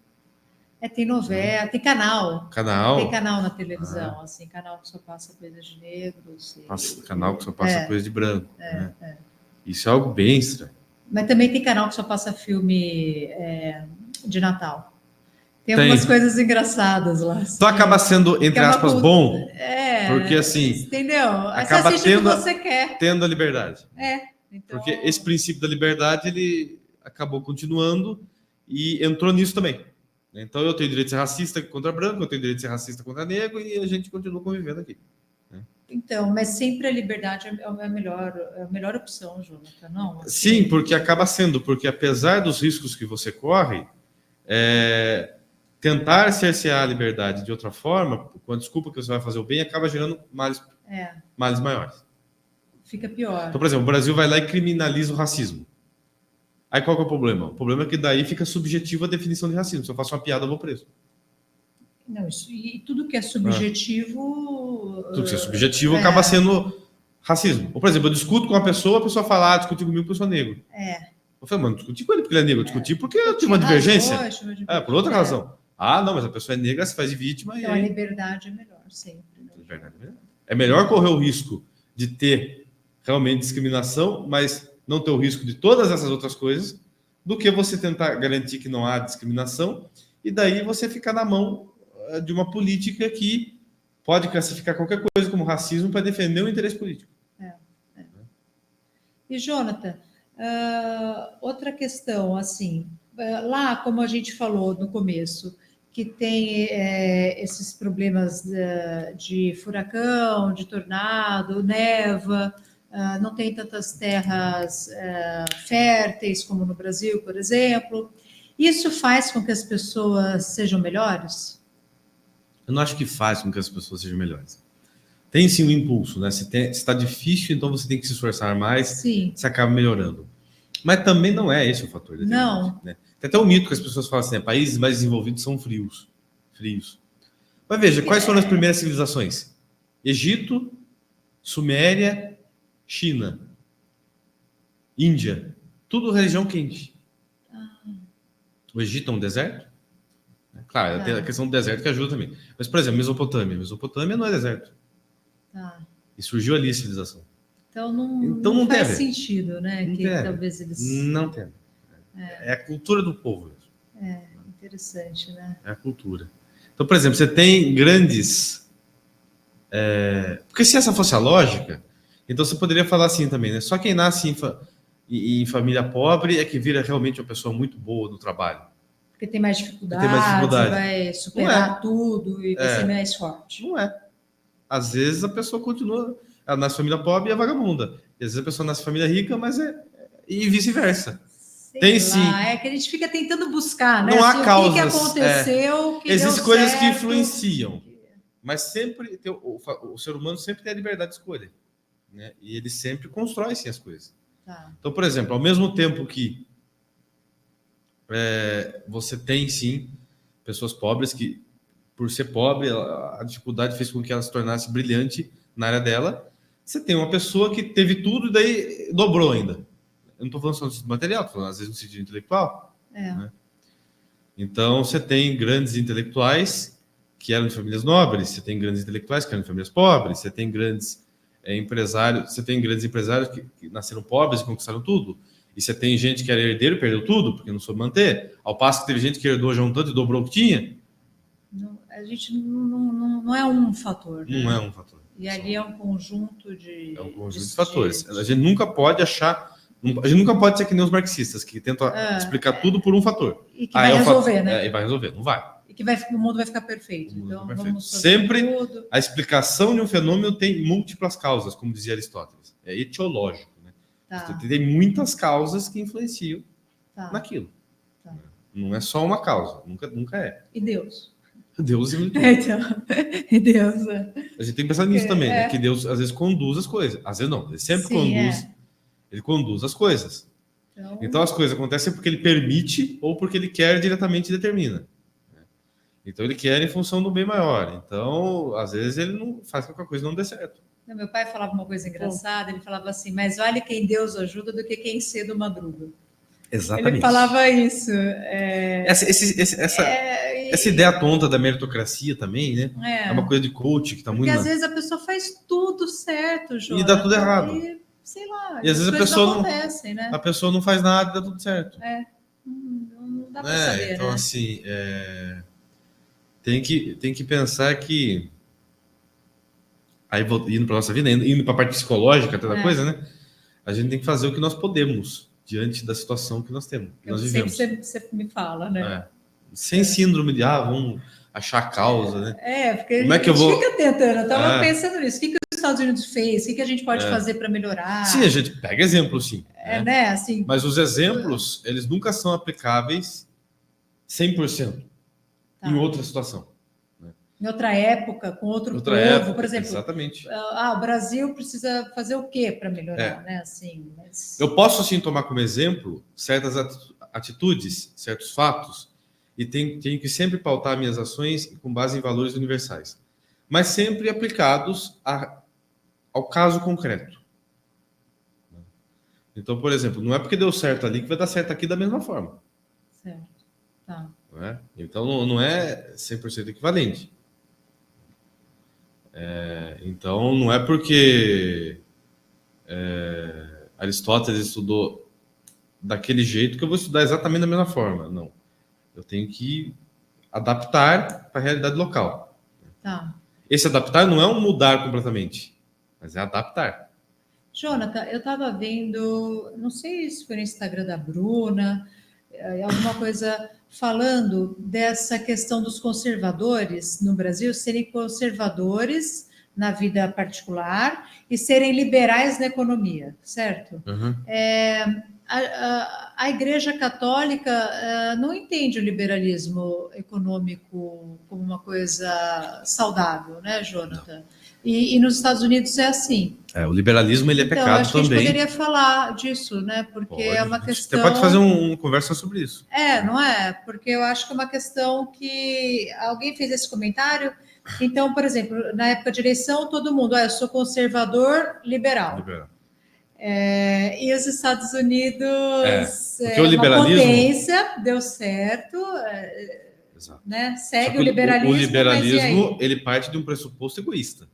Tem novela, tem canal. Tem canal na televisão, assim, canal que só passa coisas de negros. Canal que só passa coisa de branco. Né? Isso é algo bem estranho. Mas também tem canal que só passa filme de Natal. Tem algumas coisas engraçadas lá. Assim, então acaba sendo, entre aspas, bom. Porque assim. Entendeu? Acaba você assiste o que você quer. Tendo a liberdade. Então... Porque esse princípio da liberdade, ele acabou continuando e entrou nisso também. Então eu tenho direito de ser racista contra branco, eu tenho direito de ser racista contra negro e a gente continua convivendo aqui. Então, mas sempre a liberdade é a melhor opção, Jonathan, não? Assim... Sim, porque acaba sendo, porque apesar dos riscos que você corre, tentar cercear a liberdade de outra forma, com a desculpa que você vai fazer o bem, acaba gerando males maiores. Fica pior. Então, por exemplo, o Brasil vai lá e criminaliza o racismo. Aí qual que é o problema? O problema é que daí fica subjetiva a definição de racismo. Se eu faço uma piada, eu vou preso. Não, e tudo que é subjetivo... Tudo que é subjetivo acaba sendo racismo. Ou, por exemplo, eu discuto com uma pessoa, a pessoa fala, discutir comigo porque eu sou negro. Eu falei, mano, discuti com ele porque ele é negro. Eu discuti porque eu tive uma divergência. Por outra razão. Não, mas a pessoa é negra, se faz de vítima. Então, a liberdade é melhor, sempre. Né? É melhor correr o risco de ter realmente discriminação, mas não ter o risco de todas essas outras coisas, do que você tentar garantir que não há discriminação e daí você ficar na mão de uma política que pode classificar qualquer coisa como racismo para defender o interesse político. E, Jonathan, outra questão, assim, lá, como a gente falou no começo, que tem esses problemas de furacão, de tornado, neva, não tem tantas terras férteis como no Brasil, por exemplo. Isso faz com que as pessoas sejam melhores? Eu não acho que faz com que as pessoas sejam melhores. Tem sim um impulso, né? Se está difícil, então você tem que se esforçar mais, Sim. você acaba melhorando. Mas também não é esse o fator. Não. Né? Tem até um mito que as pessoas falam assim, países mais desenvolvidos são frios. Mas veja, quais foram as primeiras civilizações? Egito, Suméria, China, Índia. Tudo região quente. O Egito é um deserto? Claro, tem a questão do deserto que ajuda também. Mas, por exemplo, Mesopotâmia não é deserto. E surgiu ali a civilização. Então não faz sentido, né? Não que tem. Talvez eles. Não tem. É a cultura do povo. Interessante, né? É a cultura. Então, por exemplo, você tem grandes. Porque se essa fosse a lógica, então você poderia falar assim também, né? Só quem nasce em família pobre é que vira realmente uma pessoa muito boa no trabalho. Porque tem mais dificuldade. Vai superar tudo e vai ser mais forte. Não é. Às vezes a pessoa continua, ela nasce em família pobre e é vagabunda. E às vezes a pessoa nasce em família rica, mas e vice-versa. Tem sim. É que a gente fica tentando buscar, né? Não há causas. O que aconteceu, que existem deu coisas certo. que influenciam, mas sempre o ser humano sempre tem a liberdade de escolha, né? E ele sempre constrói sim as coisas. Então, por exemplo, ao mesmo tempo que você tem sim pessoas pobres que, por ser pobre, a dificuldade fez com que ela se tornasse brilhante na área dela. Você tem uma pessoa que teve tudo e daí dobrou ainda. Eu não estou falando só no sentido material, estou falando às vezes no sentido intelectual. Né? Então, você tem grandes intelectuais que eram de famílias nobres, você tem grandes intelectuais que eram de famílias pobres, você tem grandes empresários, que nasceram pobres e conquistaram tudo. E você tem gente que era herdeiro e perdeu tudo, porque não soube manter. Ao passo que teve gente que herdou já um tanto e dobrou o que tinha. A gente não é um fator. Né? Não é um fator. E ali é um conjunto de... de fatores. A gente nunca pode achar... A gente nunca pode ser que nem os marxistas, que tentam explicar tudo por um fator. E que vai resolver, né? E vai resolver. Não vai. E que o mundo vai ficar perfeito. Então, vamos sempre tudo. A explicação de um fenômeno tem múltiplas causas, como dizia Aristóteles. É etiológico. Né? Tem muitas causas que influenciam naquilo. Não é só uma causa. Nunca é. E Deus? Deus e tudo. E Deus. A gente tem que pensar nisso também, né? Que Deus às vezes conduz as coisas. Às vezes não, ele sempre conduz. Ele conduz as coisas. Então as coisas acontecem porque ele permite ou porque ele quer diretamente determina. Então ele quer em função do bem maior. Então, às vezes ele não faz com que a coisa não dê certo. Meu pai falava uma coisa engraçada, ele falava assim, mas vale quem Deus ajuda do que quem cedo madruga. Exatamente. Ele falava isso. Essa ideia tonta da meritocracia também, né? É uma coisa de coach que está muito... Porque às vezes a pessoa faz tudo certo, João. E dá tudo errado. Sei lá, e às vezes a pessoa né? A pessoa não faz nada e dá tudo certo. Não dá para saber, então, né? assim, tem que pensar que... Aí, indo para nossa vida, indo para a parte psicológica até da coisa, né? A gente tem que fazer o que nós podemos diante da situação que nós temos, que nós vivemos. Você me fala, né? Sem síndrome de, vamos achar a causa, né? Porque a gente fica tentando, eu estava pensando nisso. O que os Estados Unidos fez? O que a gente pode fazer para melhorar? Sim, a gente pega exemplos, sim. Né? Assim, mas os exemplos, eles nunca são aplicáveis 100% em outra situação. Em outra época, com outro povo, por exemplo. Exatamente. O Brasil precisa fazer o quê para melhorar, né? Assim, Eu posso, sim, tomar como exemplo certas atitudes, certos fatos, e tenho que sempre pautar minhas ações com base em valores universais, mas sempre aplicados ao caso concreto. Então, por exemplo, não é porque deu certo ali que vai dar certo aqui da mesma forma. Certo. Tá. Não é? Então, não é 100% equivalente. Então, não é porque Aristóteles estudou daquele jeito que eu vou estudar exatamente da mesma forma. Não. Eu tenho que adaptar para a realidade local. Tá. Esse adaptar não é um mudar completamente, mas é adaptar. Jonathan, eu estava vendo, não sei se foi no Instagram da Bruna, alguma coisa falando dessa questão dos conservadores no Brasil serem conservadores na vida particular e serem liberais na economia, certo? Uhum. A Igreja Católica não entende o liberalismo econômico como uma coisa saudável, né, Jonathan? E nos Estados Unidos é assim. O liberalismo ele é Então, pecado acho que a gente também. poderia falar disso, né? Porque Pode, é uma você questão. pode fazer uma conversa sobre isso. Não é? Porque eu acho que é uma questão que alguém fez esse comentário. Então, por exemplo, na época de eleição, todo mundo, eu sou conservador liberal. E os Estados Unidos porque o liberalismo... uma potência, deu certo, né? Segue o liberalismo. O liberalismo ele parte de um pressuposto egoísta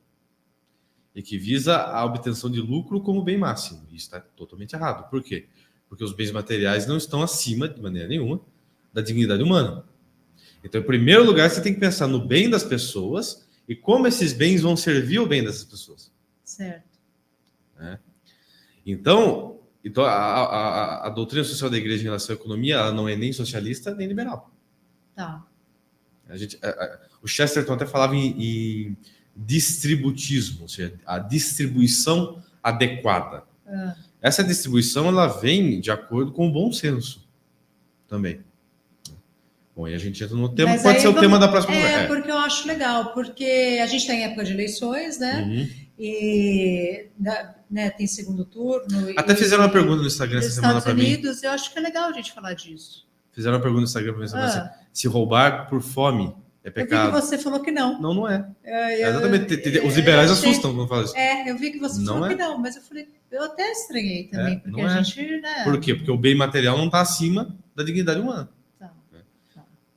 e que visa a obtenção de lucro como bem máximo. Isso está totalmente errado. Por quê? Porque os bens materiais não estão acima, de maneira nenhuma, da dignidade humana. Então, em primeiro lugar, você tem que pensar no bem das pessoas e como esses bens vão servir ao bem dessas pessoas. Certo. Então a doutrina social da igreja em relação à economia, ela não é nem socialista nem liberal. Tá. O Chesterton até falava em distributismo, ou seja, a distribuição adequada. Essa distribuição ela vem de acordo com o bom senso também. Bom, e a gente entra no tema, mas pode ser o tema da próxima conversa. Porque eu acho legal, porque a gente está em época de eleições, né? Uhum. E tem segundo turno. Até fizeram uma pergunta no Instagram essa semana para mim. Estados Unidos, eu acho que é legal a gente falar disso. Fizeram uma pergunta no Instagram para mim se roubar por fome é pecado. Eu vi que você falou que não. Não é. Exatamente. Os liberais assustam quando falam isso. Eu vi que você falou que não, mas eu até estranhei também, porque a gente... Né? Por quê? Porque o bem material não está acima da dignidade humana.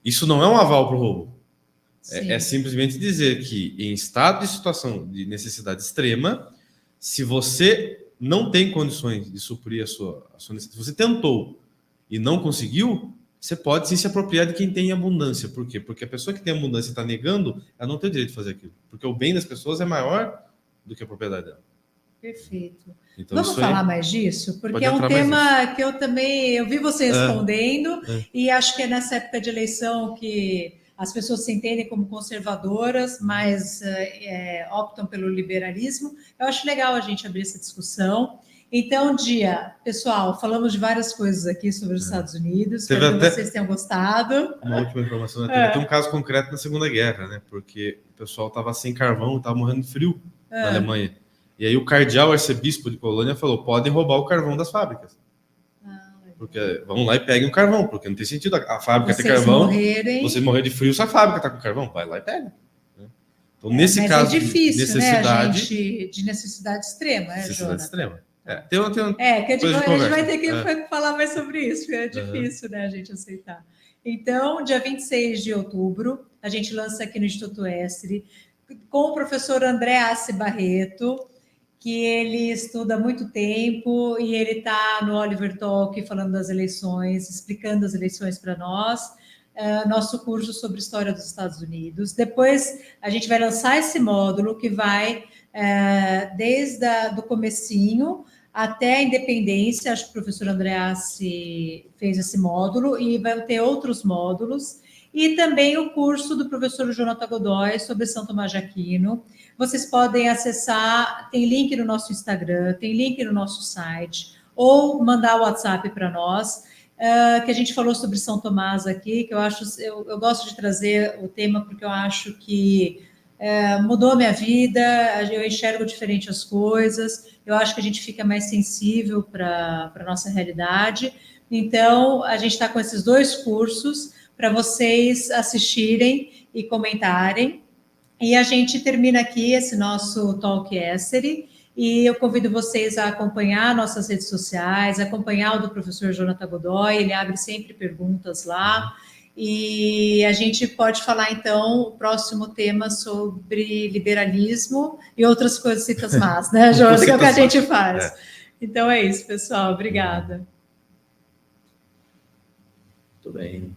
Isso não é um aval para o roubo. É simplesmente dizer que em estado de situação de necessidade extrema, se você não tem condições de suprir a sua necessidade, se você tentou e não conseguiu, você pode sim se apropriar de quem tem abundância. Por quê? Porque a pessoa que tem abundância e está negando, ela não tem o direito de fazer aquilo. Porque o bem das pessoas é maior do que a propriedade dela. Perfeito. Então, vamos falar mais disso? Porque é um tema que eu vi você respondendo e acho que é nessa época de eleição que as pessoas se entendem como conservadoras, mas optam pelo liberalismo. Eu acho legal a gente abrir essa discussão. Então, pessoal, falamos de várias coisas aqui sobre os Estados Unidos. Espero que vocês tenham gostado. Uma última informação, né? Teve um caso concreto na Segunda Guerra, né? Porque o pessoal estava sem carvão, estava morrendo de frio na Alemanha. E aí o cardeal arcebispo de Colônia falou, podem roubar o carvão das fábricas. Porque vão lá e peguem o carvão, porque não tem sentido a fábrica ter carvão. Você morrer de frio, se a fábrica está com carvão, vai lá e pega. Então, nesse caso, é difícil, de necessidade... Né, de necessidade extrema, necessidade extrema. Que eu digo, a gente vai ter que falar mais sobre isso, porque é difícil, né, a gente aceitar. Então, dia 26 de outubro, a gente lança aqui no Instituto Estri, com o professor André Assi Barreto, que ele estuda há muito tempo e ele está no Oliver Talk falando das eleições, explicando as eleições para nós, nosso curso sobre história dos Estados Unidos. Depois a gente vai lançar esse módulo que vai desde do comecinho até a independência. Acho que o professor André Assi fez esse módulo e vai ter outros módulos. E também o curso do professor Jonathan Godoy sobre São Tomás de Aquino. Vocês podem acessar, tem link no nosso Instagram, tem link no nosso site, ou mandar o WhatsApp para nós, que a gente falou sobre São Tomás aqui, que eu gosto de trazer o tema porque eu acho que mudou a minha vida, eu enxergo diferente as coisas, eu acho que a gente fica mais sensível para a nossa realidade. Então, a gente está com esses dois cursos para vocês assistirem e comentarem. E a gente termina aqui esse nosso Talk Estri, e eu convido vocês a acompanhar nossas redes sociais, acompanhar o do professor Jonathan Godoy, ele abre sempre perguntas lá, e a gente pode falar, então, o próximo tema sobre liberalismo e outras coisas más, né, Jonathan, que é o que a gente faz. Então é isso, pessoal, obrigada. Muito bem.